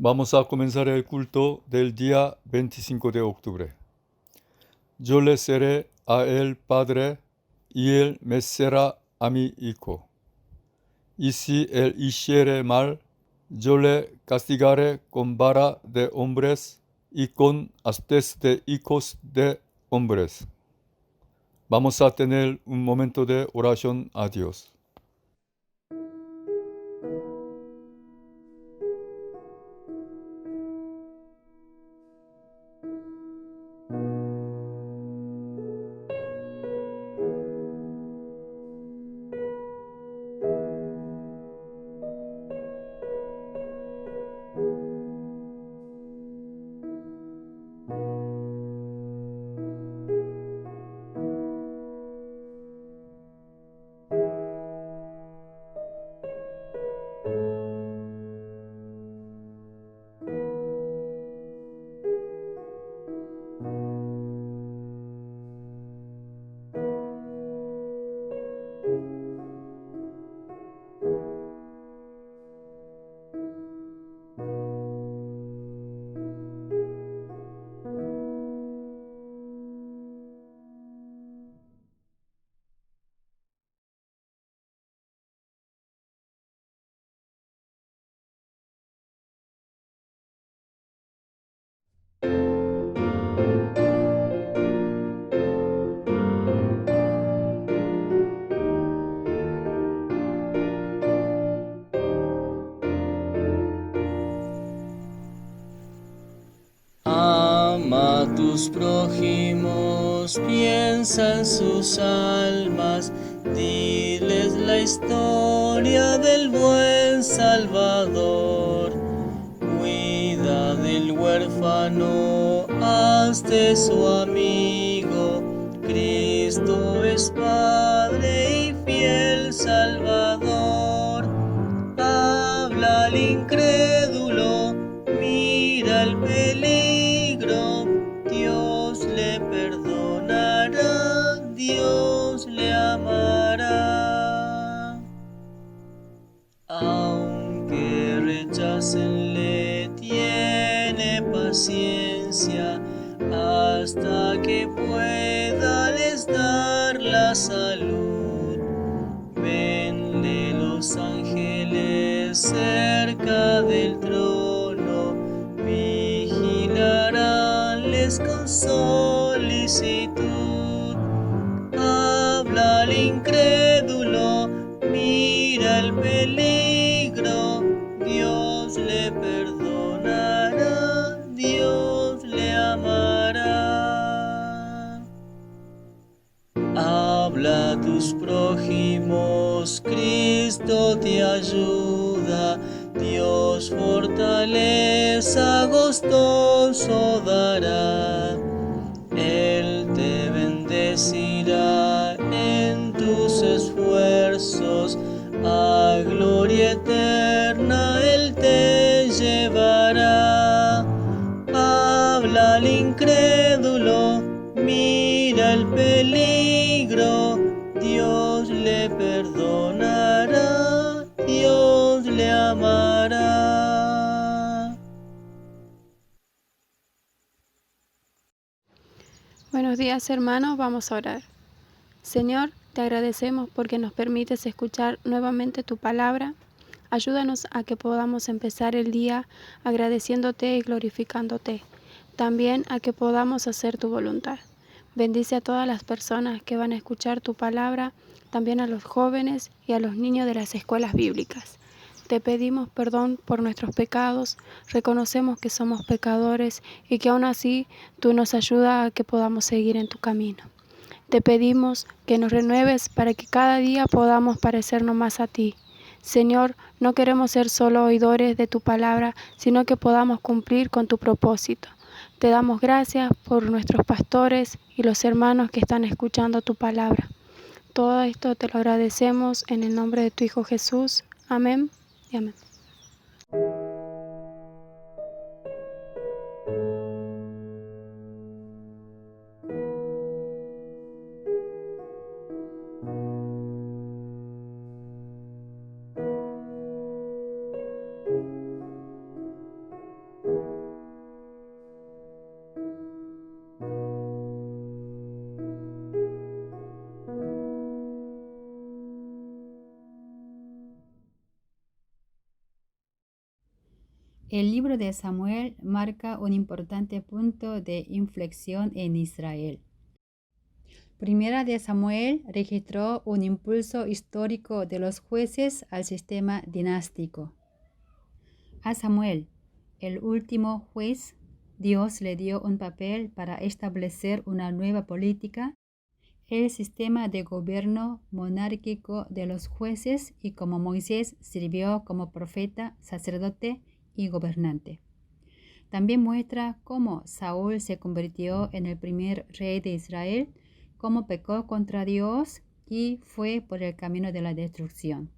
Vamos a comenzar el culto del día 25 de octubre. Yo le seré a él padre y él me será a mi hijo. Y si él hiciere mal, yo le castigaré con vara de hombres y con astes de hijos de hombres. Vamos a tener un momento de oración a Dios. Ama a tus prójimos, piensa en sus almas, diles la historia del buen Salvador. Cuida del huérfano, hazte su amigo, Cristo es Padre y fiel Salvador. Habla al incrédulo, mira el peligro, Dios le perdonará, Dios le amará. Aunque rechacen, tiene paciencia hasta que pueda les dar la salud. Venle los ángeles cerca del trono, vigilaránles con solicitud. Habla al incrédulo, mira el peligro, Dios le perdonará, Dios le amará. Habla a tus prójimos, Cristo te ayuda, Dios fortaleza gustoso dará. Él te bendecirá en tus esfuerzos, a gloria eterna Él te llevará. Habla al incrédulo, mira el peligro, Dios le perdonará, Dios le amará. Buenos días, hermanos, vamos a orar. Señor, te agradecemos porque nos permites escuchar nuevamente tu palabra. Ayúdanos a que podamos empezar el día agradeciéndote y glorificándote. También a que podamos hacer tu voluntad. Bendice a todas las personas que van a escuchar tu palabra, también a los jóvenes y a los niños de las escuelas bíblicas. Te pedimos perdón por nuestros pecados, reconocemos que somos pecadores y que aún así tú nos ayudas a que podamos seguir en tu camino. Te pedimos que nos renueves para que cada día podamos parecernos más a ti. Señor, no queremos ser solo oidores de tu palabra, sino que podamos cumplir con tu propósito. Te damos gracias por nuestros pastores y los hermanos que están escuchando tu palabra. Todo esto te lo agradecemos en el nombre de tu Hijo Jesús. Amén y amén. El libro de Samuel marca un importante punto de inflexión en Israel. Primera de Samuel registró un impulso histórico de los jueces al sistema dinástico. A Samuel, el último juez, Dios le dio un papel para establecer una nueva política, el sistema de gobierno monárquico de los jueces, y como Moisés sirvió como profeta, sacerdote y gobernante. También muestra cómo Saúl se convirtió en el primer rey de Israel, cómo pecó contra Dios y fue por el camino de la destrucción.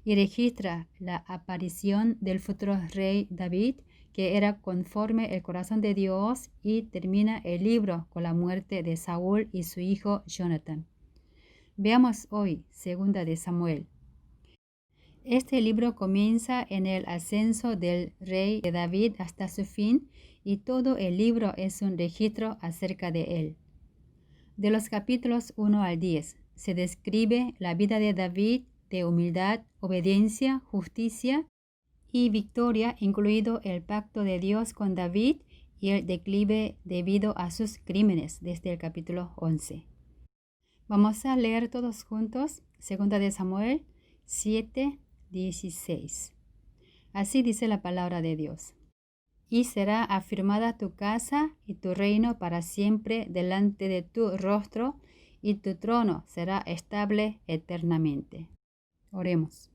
Y registra la aparición del futuro rey David, que era conforme el corazón de Dios, y termina el libro con la muerte de Saúl y su hijo Jonatán. Veamos hoy 2 de Samuel. Este libro comienza en el ascenso del rey de David hasta su fin, y todo el libro es un registro acerca de él. De los capítulos 1 al 10 se describe la vida de David de humildad, obediencia, justicia y victoria, incluido el pacto de Dios con David y el declive debido a sus crímenes desde el capítulo 11. Vamos a leer todos juntos 2 de Samuel 7:16. Así dice la palabra de Dios. Y será afirmada tu casa y tu reino para siempre delante de tu rostro, y tu trono será estable eternamente. Oremos.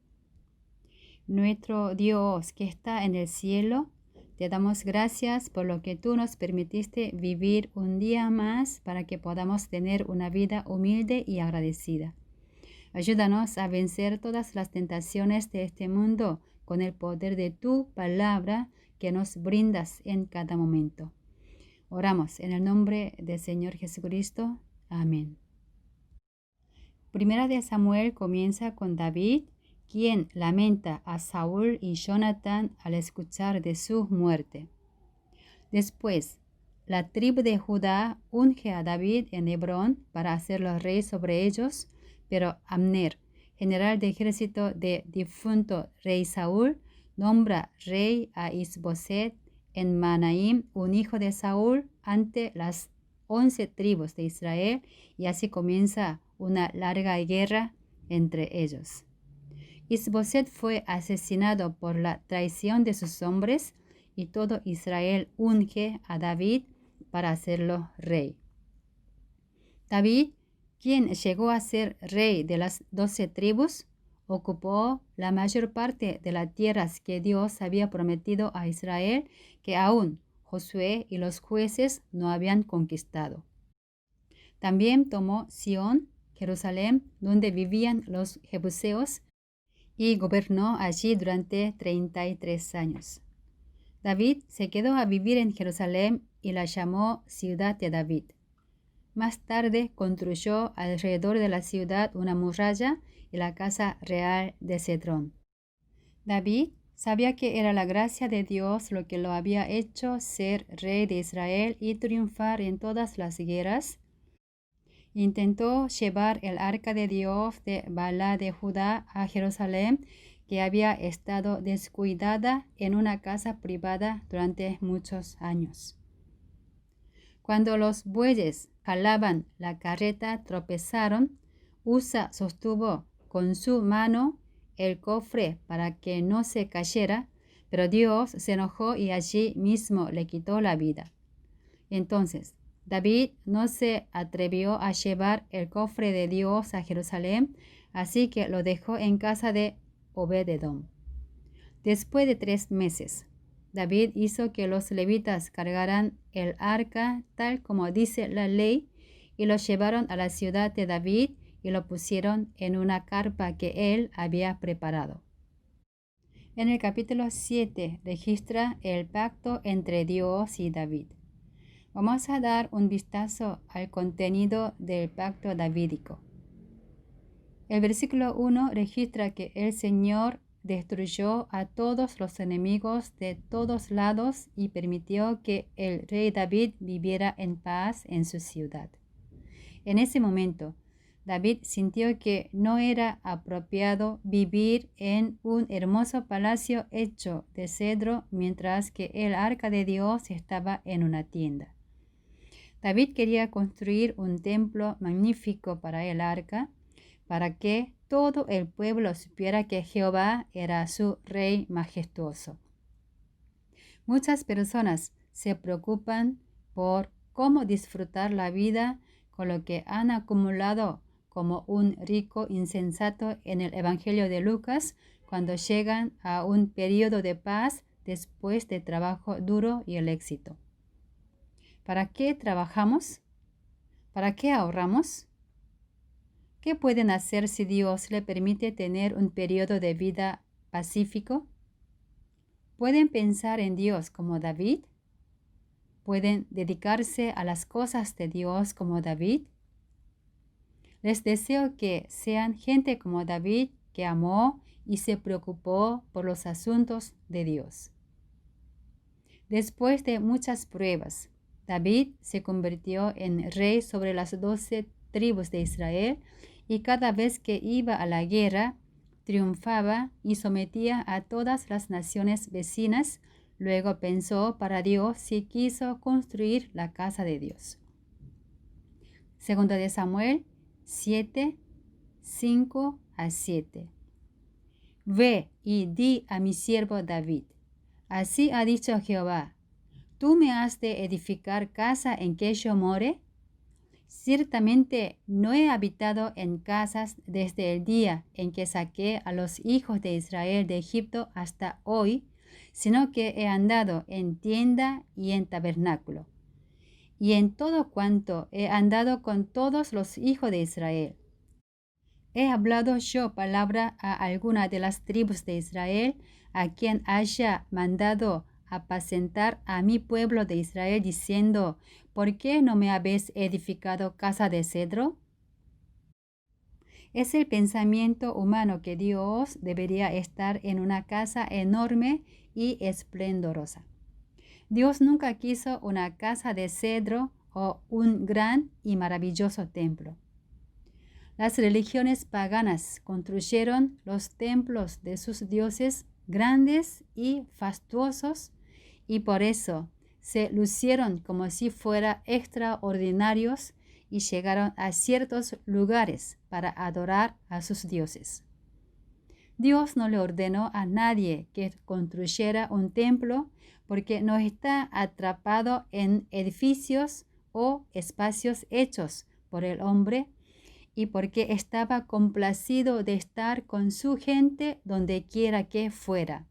Nuestro Dios que está en el cielo, te damos gracias por lo que tú nos permitiste vivir un día más para que podamos tener una vida humilde y agradecida. Ayúdanos a vencer todas las tentaciones de este mundo con el poder de tu palabra que nos brindas en cada momento. Oramos en el nombre del Señor Jesucristo. Amén. Primera de Samuel comienza con David, quien lamenta a Saúl y Jonatán al escuchar de su muerte. Después, la tribu de Judá unge a David en Hebrón para hacerlo rey sobre ellos, pero Abner, general de ejército de difunto rey Saúl, nombra rey a Isboset en Manaim, un hijo de Saúl, ante las 11 tribus de Israel, y así comienza una larga guerra entre ellos. Isboset fue asesinado por la traición de sus hombres, y todo Israel unge a David para hacerlo rey. David, quien llegó a ser rey de las 12 tribus, ocupó la mayor parte de las tierras que Dios había prometido a Israel, que aún Josué y los jueces no habían conquistado. También tomó Sión, Jerusalén, donde vivían los jebuseos, y gobernó allí durante 33 años. David se quedó a vivir en Jerusalén y la llamó Ciudad de David. Más tarde construyó alrededor de la ciudad una muralla y la casa real de Cedrón. David sabía que era la gracia de Dios lo que lo había hecho ser rey de Israel y triunfar en todas las guerras. Intentó llevar el arca de Dios de Baalá de Judá a Jerusalén, que había estado descuidada en una casa privada durante muchos años. Cuando los bueyes jalaban la carreta tropezaron, Usa sostuvo con su mano el cofre para que no se cayera, pero Dios se enojó y allí mismo le quitó la vida. Entonces David no se atrevió a llevar el cofre de Dios a Jerusalén, así que lo dejó en casa de Obed-edom. Después de 3 meses, David hizo que los levitas cargaran el arca tal como dice la ley y lo llevaron a la ciudad de David y lo pusieron en una carpa que él había preparado. En el capítulo 7 registra el pacto entre Dios y David. Vamos a dar un vistazo al contenido del pacto davídico. El versículo 1 registra que el Señor destruyó a todos los enemigos de todos lados y permitió que el rey David viviera en paz en su ciudad. En ese momento, David sintió que no era apropiado vivir en un hermoso palacio hecho de cedro mientras que el arca de Dios estaba en una tienda. David quería construir un templo magnífico para el arca, para que todo el pueblo supiera que Jehová era su rey majestuoso. Muchas personas se preocupan por cómo disfrutar la vida con lo que han acumulado como un rico insensato en el Evangelio de Lucas cuando llegan a un periodo de paz después de trabajo duro y el éxito. ¿Para qué trabajamos? ¿Para qué ahorramos? ¿Qué pueden hacer si Dios le permite tener un periodo de vida pacífico? ¿Pueden pensar en Dios como David? ¿Pueden dedicarse a las cosas de Dios como David? Les deseo que sean gente como David, que amó y se preocupó por los asuntos de Dios. Después de muchas pruebas, David se convirtió en rey sobre las 12 tribus de Israel y cada vez que iba a la guerra, triunfaba y sometía a todas las naciones vecinas. Luego pensó para Dios y quiso construir la casa de Dios. Segunda de Samuel 7, 5 a 7. Ve y di a mi siervo David, así ha dicho Jehová, ¿tú me has de edificar casa en que yo more? Ciertamente no he habitado en casas desde el día en que saqué a los hijos de Israel de Egipto hasta hoy, sino que he andado en tienda y en tabernáculo, y en todo cuanto he andado con todos los hijos de Israel. ¿He hablado yo palabra a alguna de las tribus de Israel, a quien haya mandado apacentar a mi pueblo de Israel, diciendo, ¿por qué no me habéis edificado casa de cedro? Es el pensamiento humano que Dios debería estar en una casa enorme y esplendorosa. Dios nunca quiso una casa de cedro o un gran y maravilloso templo. Las religiones paganas construyeron los templos de sus dioses grandes y fastuosos y por eso se lucieron como si fueran extraordinarios y llegaron a ciertos lugares para adorar a sus dioses. Dios no le ordenó a nadie que construyera un templo porque no está atrapado en edificios o espacios hechos por el hombre y porque estaba complacido de estar con su gente donde quiera que fuera.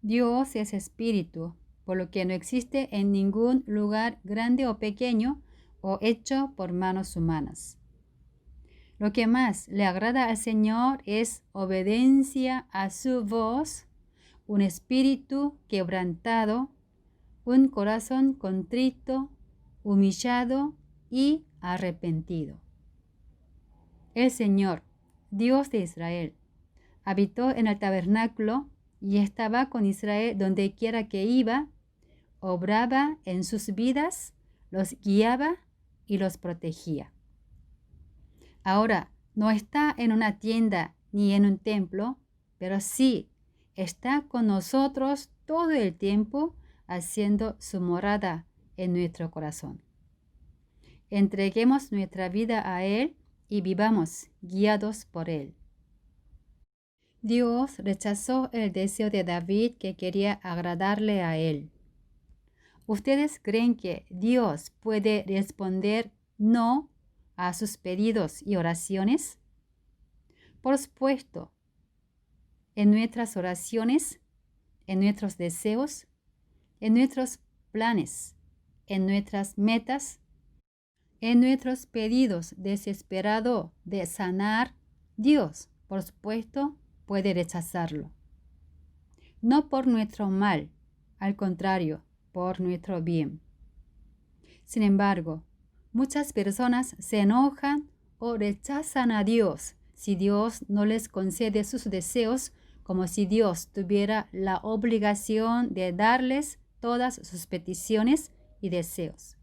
Dios es espíritu, por lo que no existe en ningún lugar grande o pequeño o hecho por manos humanas. Lo que más le agrada al Señor es obediencia a su voz, un espíritu quebrantado, un corazón contrito, humillado y arrepentido. El Señor, Dios de Israel, habitó en el tabernáculo y estaba con Israel donde quiera que iba, obraba en sus vidas, los guiaba y los protegía. Ahora no está en una tienda ni en un templo, pero sí está con nosotros todo el tiempo haciendo su morada en nuestro corazón. Entreguemos nuestra vida a Él y vivamos guiados por Él. Dios rechazó el deseo de David que quería agradarle a Él. ¿Ustedes creen que Dios puede responder no a sus pedidos y oraciones? Por supuesto, en nuestras oraciones, en nuestros deseos, en nuestros planes, en nuestras metas, en nuestros pedidos desesperados de sanar, Dios, por supuesto, puede rechazarlo. No por nuestro mal, al contrario, por nuestro bien. Sin embargo, muchas personas se enojan o rechazan a Dios si Dios no les concede sus deseos, como si Dios tuviera la obligación de darles todas sus peticiones y deseos.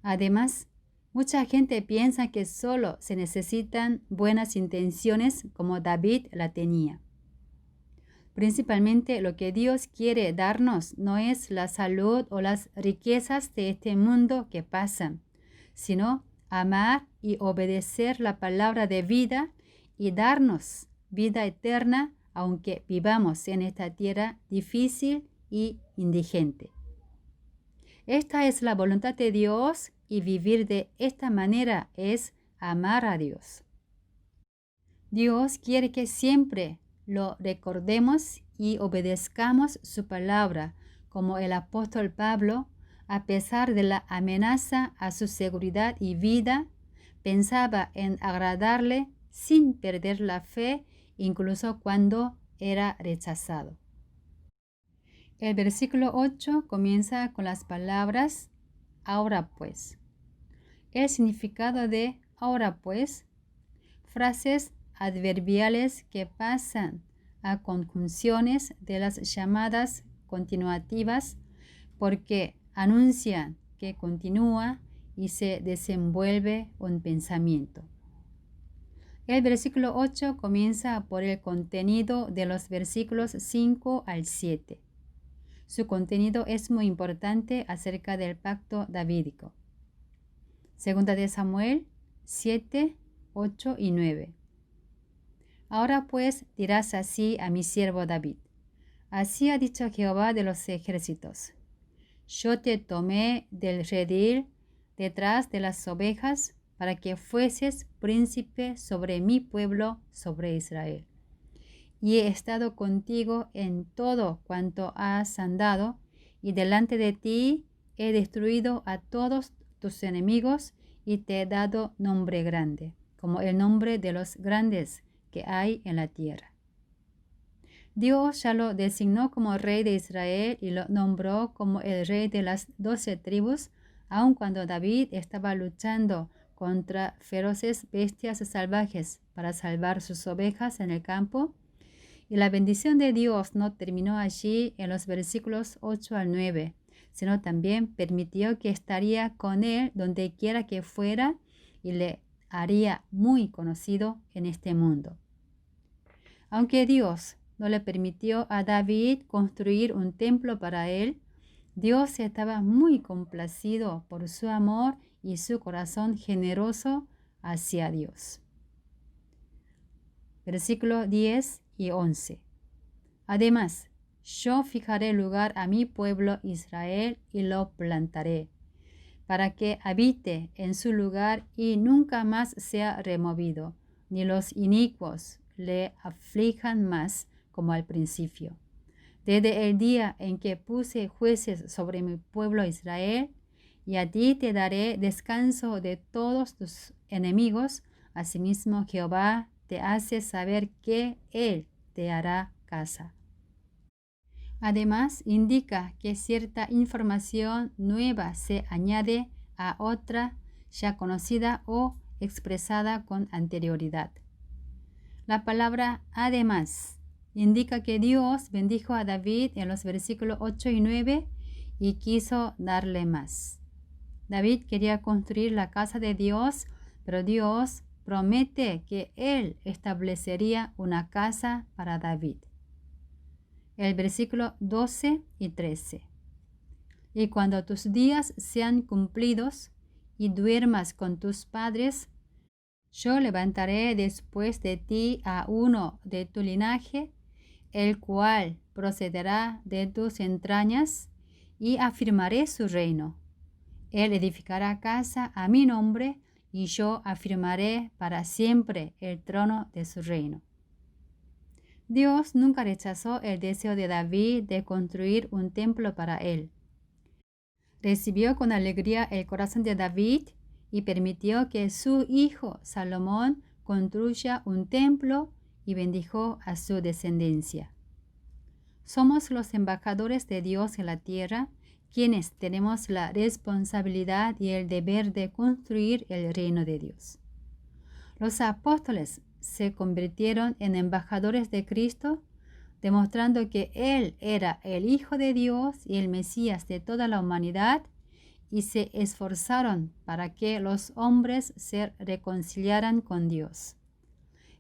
Además, mucha gente piensa que solo se necesitan buenas intenciones como David la tenía. Principalmente lo que Dios quiere darnos no es la salud o las riquezas de este mundo que pasan, sino amar y obedecer la palabra de vida y darnos vida eterna, aunque vivamos en esta tierra difícil y indigente. Esta es la voluntad de Dios y vivir de esta manera es amar a Dios. Dios quiere que siempre lo recordemos y obedezcamos su palabra, como el apóstol Pablo, a pesar de la amenaza a su seguridad y vida, pensaba en agradarle sin perder la fe, incluso cuando era rechazado. El versículo 8 comienza con las palabras ahora pues. El significado de ahora pues, frases adverbiales que pasan a conjunciones de las llamadas continuativas porque anuncian que continúa y se desenvuelve un pensamiento. El versículo 8 comienza por el contenido de los versículos 5 al 7. Su contenido es muy importante acerca del pacto davídico. Segunda de Samuel 7, 8 y 9. Ahora pues dirás así a mi siervo David. Así ha dicho Jehová de los ejércitos. Yo te tomé del redil detrás de las ovejas para que fueses príncipe sobre mi pueblo, sobre Israel. Y he estado contigo en todo cuanto has andado, y delante de ti he destruido a todos tus enemigos y te he dado nombre grande, como el nombre de los grandes que hay en la tierra. Dios ya lo designó como rey de Israel y lo nombró como el rey de las 12 tribus, aun cuando David estaba luchando contra feroces bestias salvajes para salvar sus ovejas en el campo. Y la bendición de Dios no terminó allí en los versículos 8 al 9, sino también permitió que estaría con él donde quiera que fuera y le haría muy conocido en este mundo. Aunque Dios no le permitió a David construir un templo para él, Dios estaba muy complacido por su amor y su corazón generoso hacia Dios. Versículos 10 y 11. Además, yo fijaré lugar a mi pueblo Israel y lo plantaré, para que habite en su lugar y nunca más sea removido, ni los inicuos le aflijan más como al principio. Desde el día en que puse jueces sobre mi pueblo Israel, y a ti te daré descanso de todos tus enemigos, asimismo Jehová te hace saber que Él te hará casa. Además, indica que cierta información nueva se añade a otra ya conocida o expresada con anterioridad. La palabra además indica que Dios bendijo a David en los versículos 8 y 9 y quiso darle más. David quería construir la casa de Dios, pero Dios promete que Él establecería una casa para David. El versículo 12 y 13. Y cuando tus días sean cumplidos y duermas con tus padres, yo levantaré después de ti a uno de tu linaje, el cual procederá de tus entrañas, y afirmaré su reino. Él edificará casa a mi nombre, y yo afirmaré para siempre el trono de su reino. Dios nunca rechazó el deseo de David de construir un templo para él. Recibió con alegría el corazón de David y permitió que su hijo Salomón construya un templo y bendijo a su descendencia. Somos los embajadores de Dios en la tierra, quienes tenemos la responsabilidad y el deber de construir el reino de Dios. Los apóstoles se convirtieron en embajadores de Cristo, demostrando que Él era el Hijo de Dios y el Mesías de toda la humanidad, y se esforzaron para que los hombres se reconciliaran con Dios.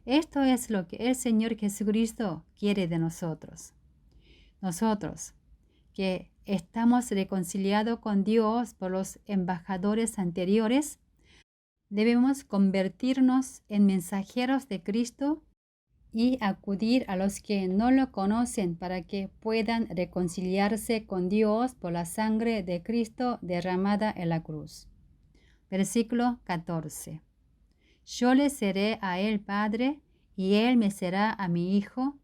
Esto es lo que el Señor Jesucristo quiere de nosotros. Nosotros, que estamos reconciliados con Dios por los embajadores anteriores, debemos convertirnos en mensajeros de Cristo y acudir a los que no lo conocen para que puedan reconciliarse con Dios por la sangre de Cristo derramada en la cruz. Versículo 14. Yo le seré a él padre, y él me será a mi hijo,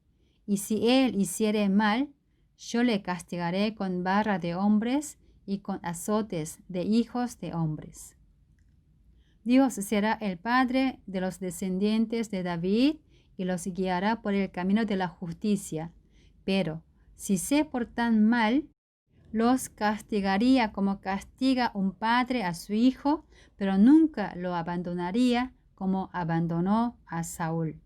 y si él hiciere mal, yo le castigaré con vara de hombres y con azotes de hijos de hombres. Dios será el padre de los descendientes de David y los guiará por el camino de la justicia, pero si se portan mal, los castigaría como castiga un padre a su hijo, pero nunca lo abandonaría como abandonó a Saúl.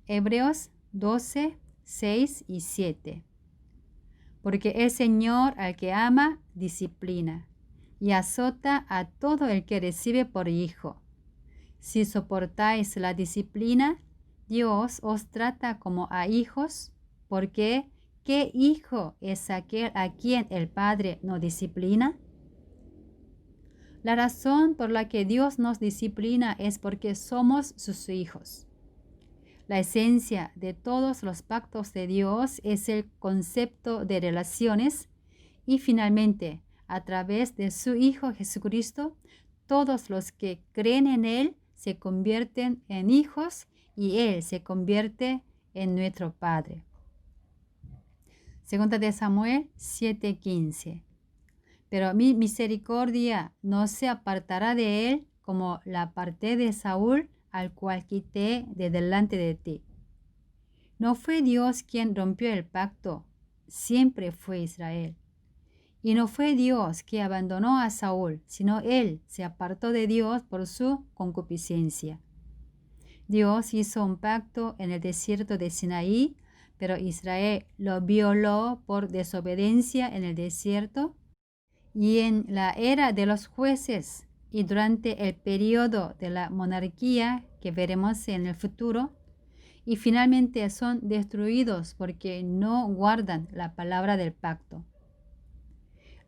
Hebreos 12, 6 y 7. Porque el Señor al que ama, disciplina, y azota a todo el que recibe por hijo. Si soportáis la disciplina, Dios os trata como a hijos, porque ¿qué hijo es aquel a quien el Padre no disciplina? La razón por la que Dios nos disciplina es porque somos sus hijos. La esencia de todos los pactos de Dios es el concepto de relaciones y finalmente, a través de su Hijo Jesucristo, todos los que creen en Él se convierten en hijos y Él se convierte en nuestro Padre. Segunda de Samuel 7:15. Pero mi misericordia no se apartará de él como la aparté de Saúl, al cual quité de delante de ti. No fue Dios quien rompió el pacto, siempre fue Israel. Y no fue Dios que abandonó a Saúl, sino él se apartó de Dios por su concupiscencia. Dios hizo un pacto en el desierto de Sinaí, pero Israel lo violó por desobediencia en el desierto. Y en la era de los jueces y durante el periodo de la monarquía que veremos en el futuro, y finalmente son destruidos porque no guardan la palabra del pacto.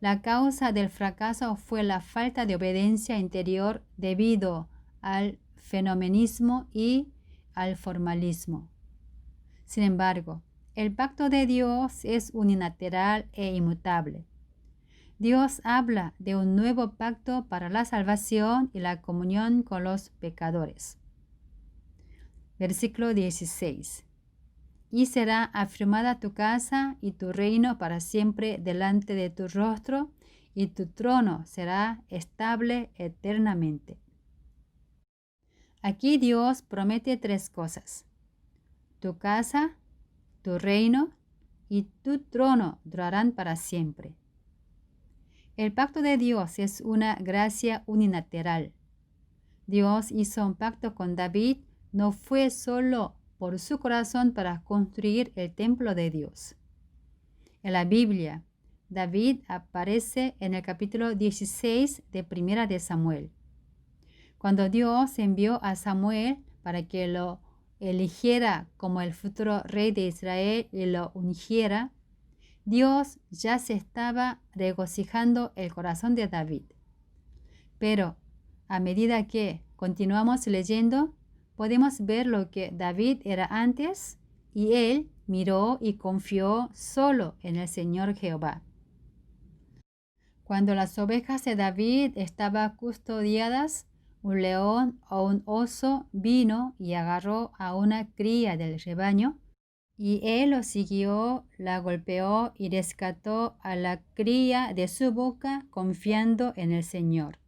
La causa del fracaso fue la falta de obediencia interior debido al fenomenismo y al formalismo. Sin embargo, el pacto de Dios es unilateral e inmutable. Dios habla de un nuevo pacto para la salvación y la comunión con los pecadores. Versículo 16. Y será afirmada tu casa y tu reino para siempre delante de tu rostro, y tu trono será estable eternamente. Aquí Dios promete tres cosas: tu casa, tu reino y tu trono durarán para siempre. El pacto de Dios es una gracia unilateral. Dios hizo un pacto con David, no fue solo por su corazón para construir el templo de Dios. En la Biblia, David aparece en el capítulo 16 de Primera de Samuel. Cuando Dios envió a Samuel para que lo eligiera como el futuro rey de Israel y lo ungiera, Dios ya se estaba regocijando el corazón de David. Pero a medida que continuamos leyendo, podemos ver lo que David era antes, y él miró y confió solo en el Señor Jehová. Cuando las ovejas de David estaban custodiadas, un león o un oso vino y agarró a una cría del rebaño Y él lo siguió, la golpeó y rescató a la cría de su boca confiando en el Señor.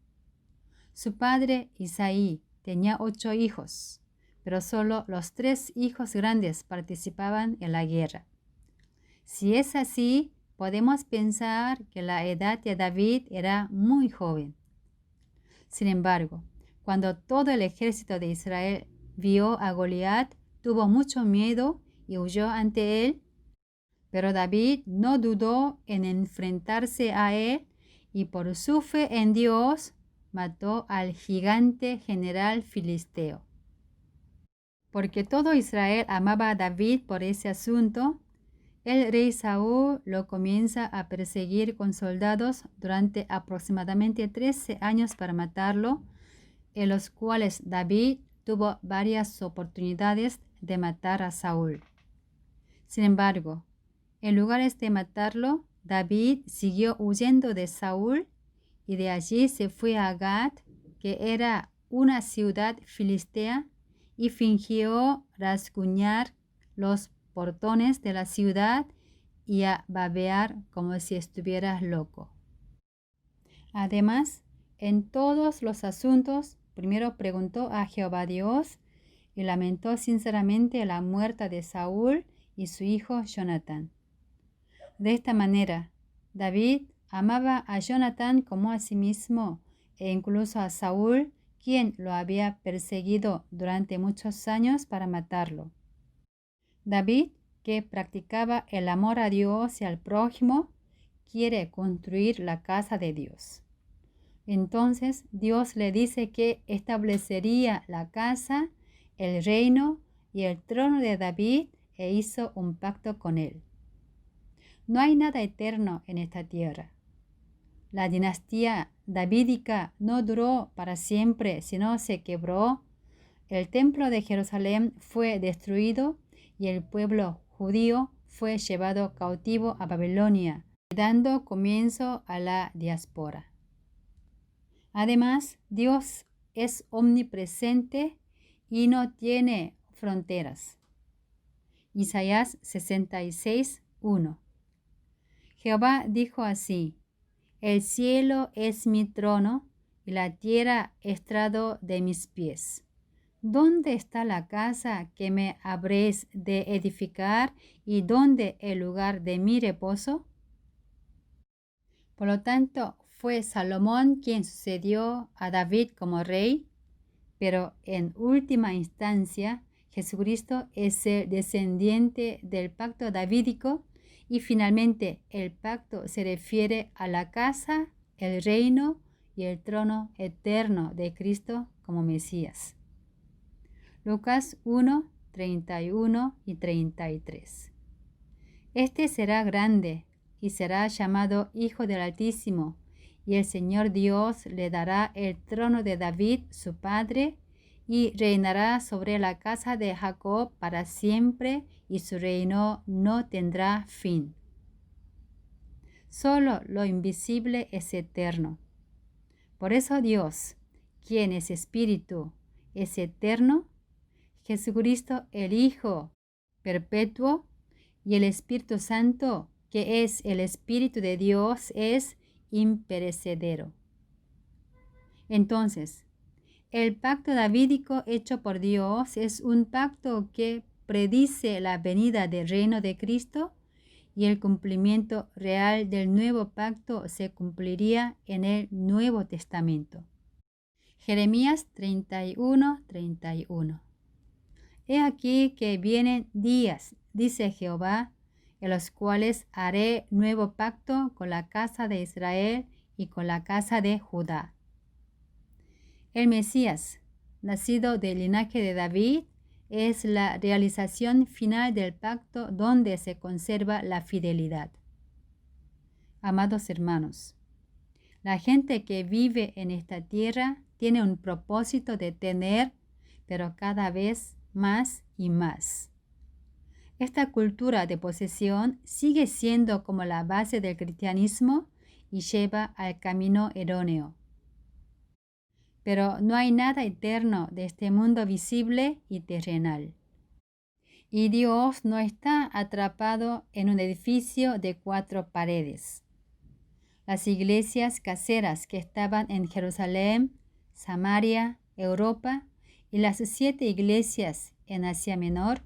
Su padre Isaí tenía 8 hijos, pero solo los 3 hijos grandes participaban en la guerra. Si es así, podemos pensar que la edad de David era muy joven. Sin embargo, cuando todo el ejército de Israel vio a Goliat, tuvo mucho miedo y huyó ante él, pero David no dudó en enfrentarse a él y por su fe en Dios mató al gigante general filisteo. Porque todo Israel amaba a David por ese asunto, el rey Saúl lo comienza a perseguir con soldados durante aproximadamente 13 años para matarlo, en los cuales David tuvo varias oportunidades de matar a Saúl. Sin embargo, en lugar de matarlo, David siguió huyendo de Saúl y de allí se fue a Gat, que era una ciudad filistea, y fingió rasguñar los portones de la ciudad y a babear como si estuviera loco. Además, en todos los asuntos, primero preguntó a Jehová Dios y lamentó sinceramente la muerte de Saúl y su hijo Jonatán. De esta manera, David amaba a Jonatán como a sí mismo e incluso a Saúl, quien lo había perseguido durante muchos años para matarlo. David, que practicaba el amor a Dios y al prójimo, quiere construir la casa de Dios. Entonces Dios le dice que establecería la casa, el reino y el trono de David e hizo un pacto con él. No hay nada eterno en esta tierra. La dinastía davídica no duró para siempre, sino se quebró. El templo de Jerusalén fue destruido y el pueblo judío fue llevado cautivo a Babilonia, dando comienzo a la diáspora. Además, Dios es omnipresente y no tiene fronteras. Isaías 66:1. Jehová dijo así: el cielo es mi trono y la tierra estrado de mis pies. ¿Dónde está la casa que me habréis de edificar y dónde el lugar de mi reposo? Por lo tanto, fue Salomón quien sucedió a David como rey, pero en última instancia, Jesucristo es el descendiente del pacto davídico y finalmente el pacto se refiere a la casa, el reino y el trono eterno de Cristo como Mesías. Lucas 1, 31 y 33. Este será grande y será llamado Hijo del Altísimo, y el Señor Dios le dará el trono de David su padre, y reinará sobre la casa de Jacob para siempre, y su reino no tendrá fin. Solo lo invisible es eterno. Por eso Dios, quien es espíritu, es eterno, Jesucristo el Hijo perpetuo y el Espíritu Santo, que es el Espíritu de Dios, es imperecedero. Entonces, el pacto davídico hecho por Dios es un pacto que predice la venida del reino de Cristo y el cumplimiento real del nuevo pacto se cumpliría en el Nuevo Testamento. Jeremías 31:31. He aquí que vienen días, dice Jehová, en los cuales haré nuevo pacto con la casa de Israel y con la casa de Judá. El Mesías, nacido del linaje de David, es la realización final del pacto donde se conserva la fidelidad. Amados hermanos, la gente que vive en esta tierra tiene un propósito de tener, pero cada vez más y más. Esta cultura de posesión sigue siendo como la base del cristianismo y lleva al camino erróneo. Pero no hay nada eterno de este mundo visible y terrenal. Y Dios no está atrapado en un edificio de 4 paredes. Las iglesias caseras que estaban en Jerusalén, Samaria, Europa y las 7 iglesias en Asia Menor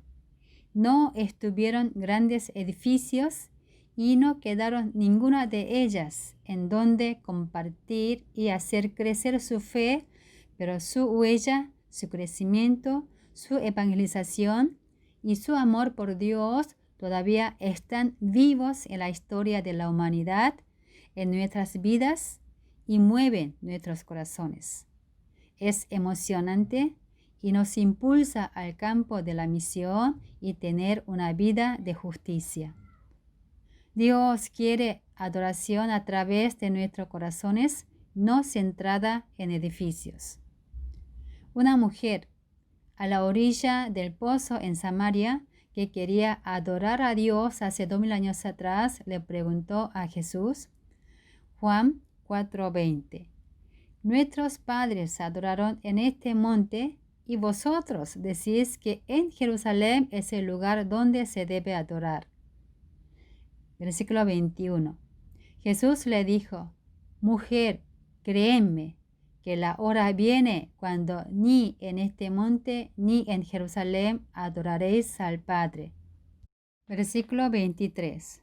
no estuvieron grandes edificios y no quedaron ninguna de ellas en donde compartir y hacer crecer su fe, pero su huella, su crecimiento, su evangelización y su amor por Dios todavía están vivos en la historia de la humanidad, en nuestras vidas y mueven nuestros corazones. Es emocionante y nos impulsa al campo de la misión y tener una vida de justicia. Dios quiere adoración a través de nuestros corazones, no centrada en edificios. Una mujer a la orilla del pozo en Samaria que quería adorar a Dios hace 2000 años atrás le preguntó a Jesús, Juan 4:20, nuestros padres adoraron en este monte y vosotros decís que en Jerusalén es el lugar donde se debe adorar. Versículo 21. Jesús le dijo, mujer, créeme que la hora viene cuando ni en este monte ni en Jerusalén adoraréis al Padre. Versículo 23.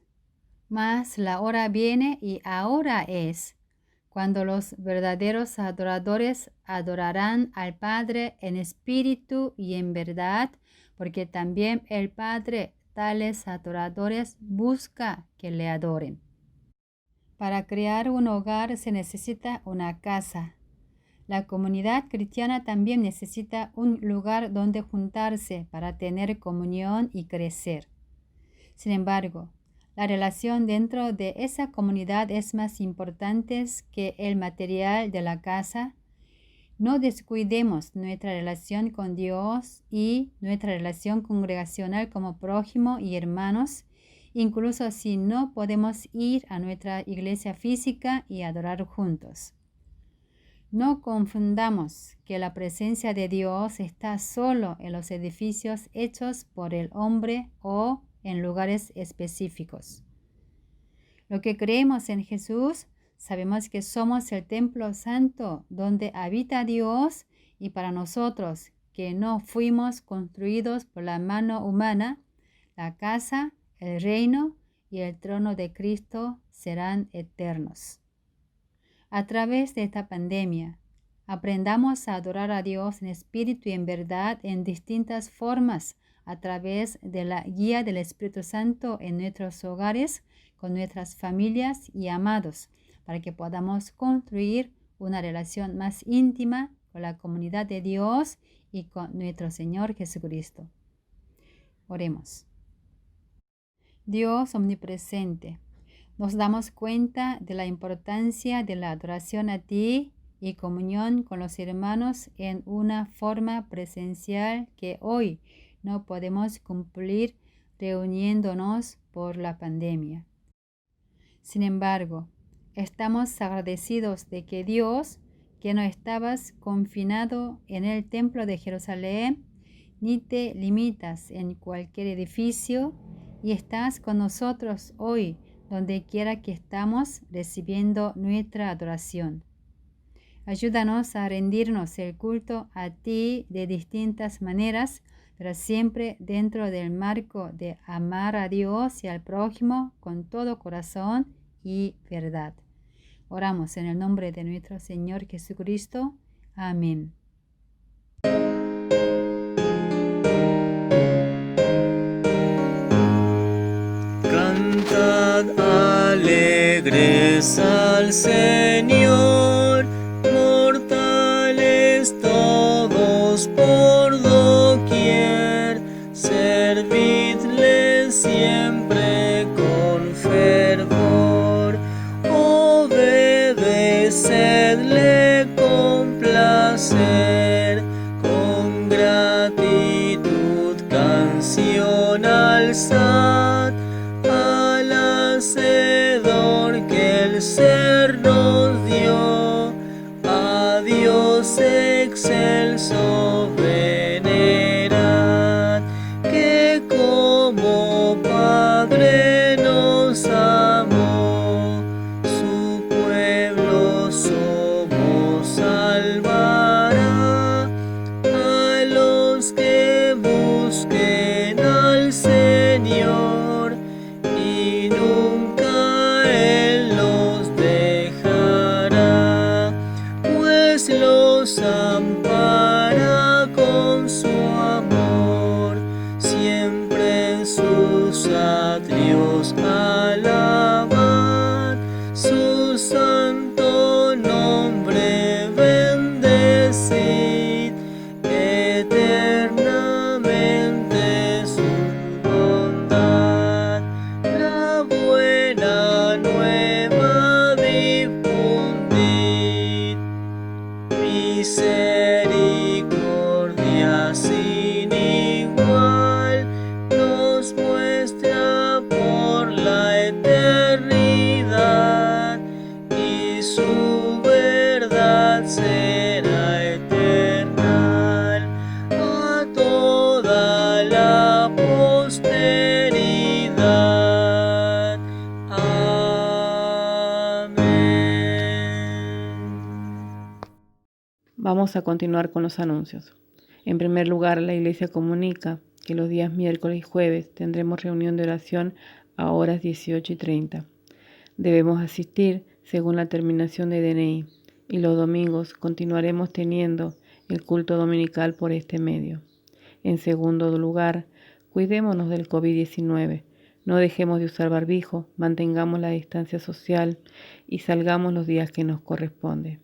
Mas la hora viene y ahora es cuando los verdaderos adoradores adorarán al Padre en espíritu y en verdad, porque también el Padre tales adoradores busca que le adoren. Para crear un hogar se necesita una casa. La comunidad cristiana también necesita un lugar donde juntarse para tener comunión y crecer. Sin embargo, la relación dentro de esa comunidad es más importante que el material de la casa. No descuidemos nuestra relación con Dios y nuestra relación congregacional como prójimo y hermanos, incluso si no podemos ir a nuestra iglesia física y adorar juntos. No confundamos que la presencia de Dios está solo en los edificios hechos por el hombre o en lugares específicos. Lo que creemos en Jesús, sabemos que somos el templo santo donde habita Dios y para nosotros que no fuimos construidos por la mano humana, la casa, el reino y el trono de Cristo serán eternos. A través de esta pandemia, aprendamos a adorar a Dios en espíritu y en verdad en distintas formas a través de la guía del Espíritu Santo en nuestros hogares, con nuestras familias y amados, para que podamos construir una relación más íntima con la comunidad de Dios y con nuestro Señor Jesucristo. Oremos. Dios omnipresente, nos damos cuenta de la importancia de la adoración a ti y comunión con los hermanos en una forma presencial que hoy no podemos cumplir reuniéndonos por la pandemia. Sin embargo, estamos agradecidos de que Dios, que no estabas confinado en el templo de Jerusalén, ni te limitas en cualquier edificio, y estás con nosotros hoy, donde quiera que estamos recibiendo nuestra adoración. Ayúdanos a rendirnos el culto a ti de distintas maneras, pero siempre dentro del marco de amar a Dios y al prójimo con todo corazón y verdad. Oramos en el nombre de nuestro Señor Jesucristo. Amén. Cantad alegres al Señor, mortales todos por doquier, servidle siempre con fervor, obedecedle con placer, con gratitud canción alzad al Hacedor que el ser nos dio, a Dios excelso venerad, que Padre nos amó, su pueblo somos, salvará a los que busquen al Señor, y nunca Él los dejará, pues los ampara con su amor, siempre en sus atrios alabad, su santo nombre bendecid, eternamente su bondad. La buena nueva difundid, misericordia sin igual nos muestra por la eternidad, y su verdad será eterna a toda la posteridad. Amén. Vamos a continuar con los anuncios. En primer lugar, la Iglesia comunica que los días miércoles y jueves tendremos reunión de oración a horas 18:30. Debemos asistir según la terminación de DNI, y los domingos continuaremos teniendo el culto dominical por este medio. En segundo lugar, cuidémonos del COVID-19. No dejemos de usar barbijo, mantengamos la distancia social y salgamos los días que nos corresponde.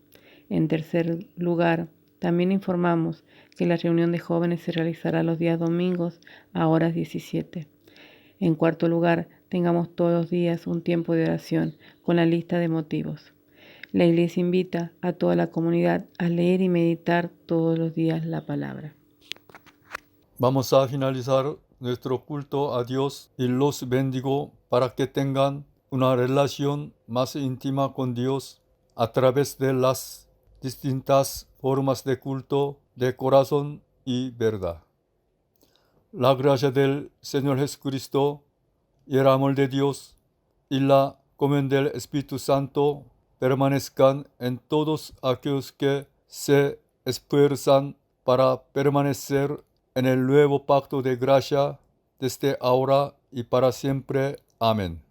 En tercer lugar, también informamos que la reunión de jóvenes se realizará los días domingos a horas 17. En cuarto lugar, tengamos todos los días un tiempo de oración con la lista de motivos. La Iglesia invita a toda la comunidad a leer y meditar todos los días la palabra. Vamos a finalizar nuestro culto a Dios y los bendigo para que tengan una relación más íntima con Dios a través de las distintas formas de culto de corazón y verdad. La gracia del Señor Jesucristo y el amor de Dios y la comunión del Espíritu Santo permanezcan en todos aquellos que se esfuerzan para permanecer en el nuevo pacto de gracia desde ahora y para siempre. Amén.